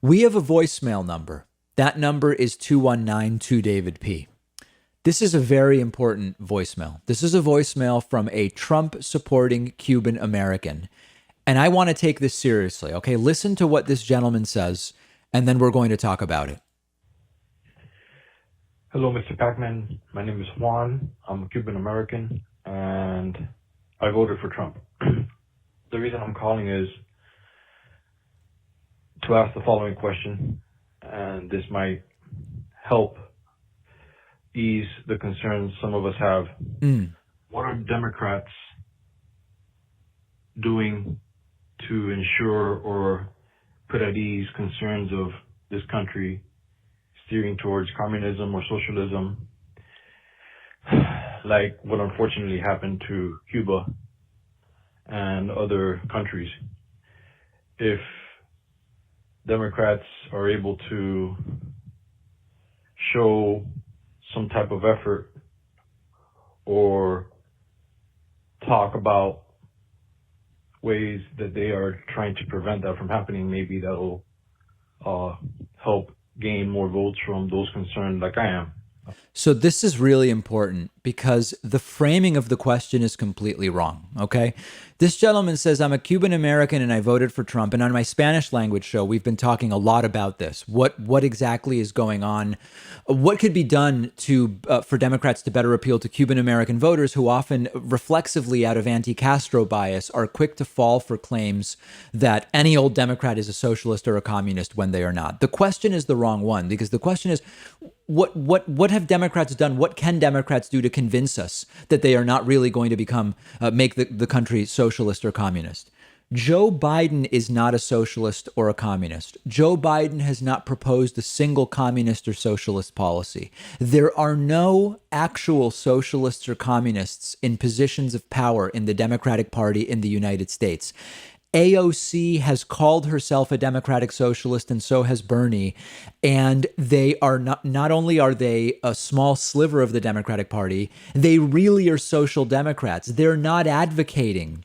We have a voicemail number. That number is 219-2-DAVID-P. This is a very important voicemail. This is a voicemail from a Trump-supporting Cuban American. And I want to take this seriously, okay? Listen to what this gentleman says, and then we're going to talk about it. Hello, Mr. Pakman. My name is Juan. I'm a Cuban American, and I voted for Trump. The reason I'm calling is to ask the following question, and this might help ease the concerns some of us have. What are Democrats doing to ensure or put at ease concerns of this country steering towards communism or socialism, like what unfortunately happened to Cuba and other countries? If Democrats are able to show some type of effort or talk about ways that they are trying to prevent that from happening, maybe that'll help gain more votes from those concerned like I am. So this is really important because the framing of the question is completely wrong, okay? This gentleman says, I'm a Cuban American and I voted for Trump. And on my Spanish language show, we've been talking a lot about this. What exactly is going on? What could be done to for Democrats to better appeal to Cuban American voters who often reflexively out of anti-Castro bias are quick to fall for claims that any old Democrat is a socialist or a communist when they are not. The question is the wrong one because the question is, what have Democrats done? What can Democrats do to convince us that they are not really going to become make the country socialist or communist? Joe Biden is not a socialist or a communist. Joe Biden has not proposed a single communist or socialist policy. There are no actual socialists or communists in positions of power in the Democratic Party in the United States. AOC has called herself a democratic socialist, and so has Bernie. And they are not only are they a small sliver of the Democratic Party, they really are social democrats. They're not advocating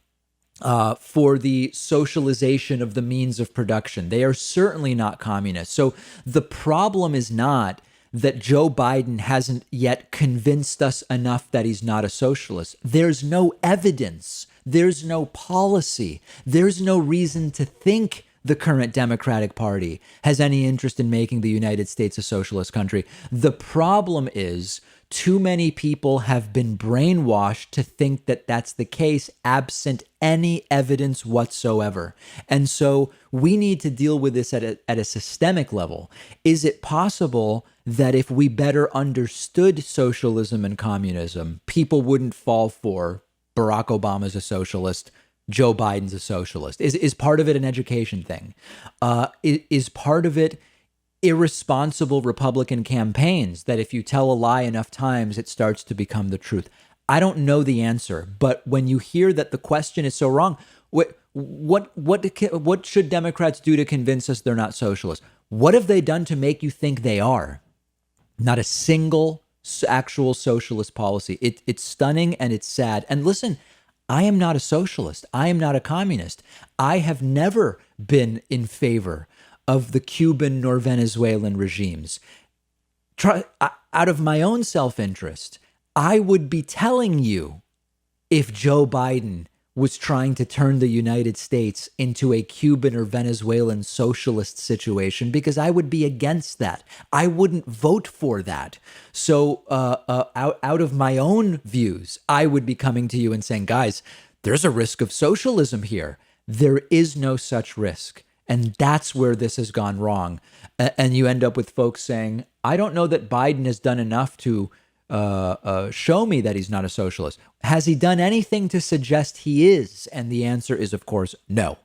for the socialization of the means of production. They are certainly not communists. So the problem is not that Joe Biden hasn't yet convinced us enough that he's not a socialist. There's no evidence. There's no policy. There's no reason to think the current Democratic Party has any interest in making the United States a socialist country. The problem is too many people have been brainwashed to think that that's the case, absent any evidence whatsoever. And so we need to deal with this at a systemic level. Is it possible that if we better understood socialism and communism, people wouldn't fall for Barack Obama's a socialist, Joe Biden's a socialist? Is part of it an education thing? Is part of it irresponsible Republican campaigns that if you tell a lie enough times, it starts to become the truth? I don't know the answer, but when you hear that the question is so wrong, what should Democrats do to convince us they're not socialists? What have they done to make you think they are? Not a single actual socialist policy. It's stunning and it's sad. And listen, I am not a socialist. I am not a communist. I have never been in favor of the Cuban nor Venezuelan regimes. Out of my own self-interest, I would be telling you if Joe Biden was trying to turn the United States into a Cuban or Venezuelan socialist situation, because I would be against that. I wouldn't vote for that. So out of my own views, I would be coming to you and saying, guys, there's a risk of socialism here. There is no such risk. And that's where this has gone wrong. And you end up with folks saying, I don't know that Biden has done enough to show me that he's not a socialist. Has he done anything to suggest he is? And the answer is, of course, no.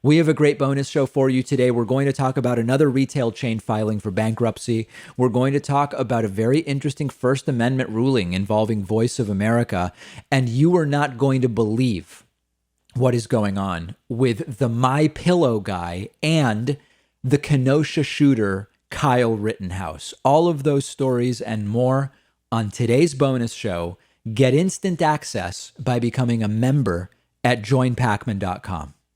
We have a great bonus show for you today. We're going to talk about another retail chain filing for bankruptcy. We're going to talk about a very interesting First Amendment ruling involving Voice of America. And you are not going to believe what is going on with the My Pillow guy and the Kenosha shooter, Kyle Rittenhouse. All of those stories and more on today's bonus show. Get instant access by becoming a member at joinpakman.com.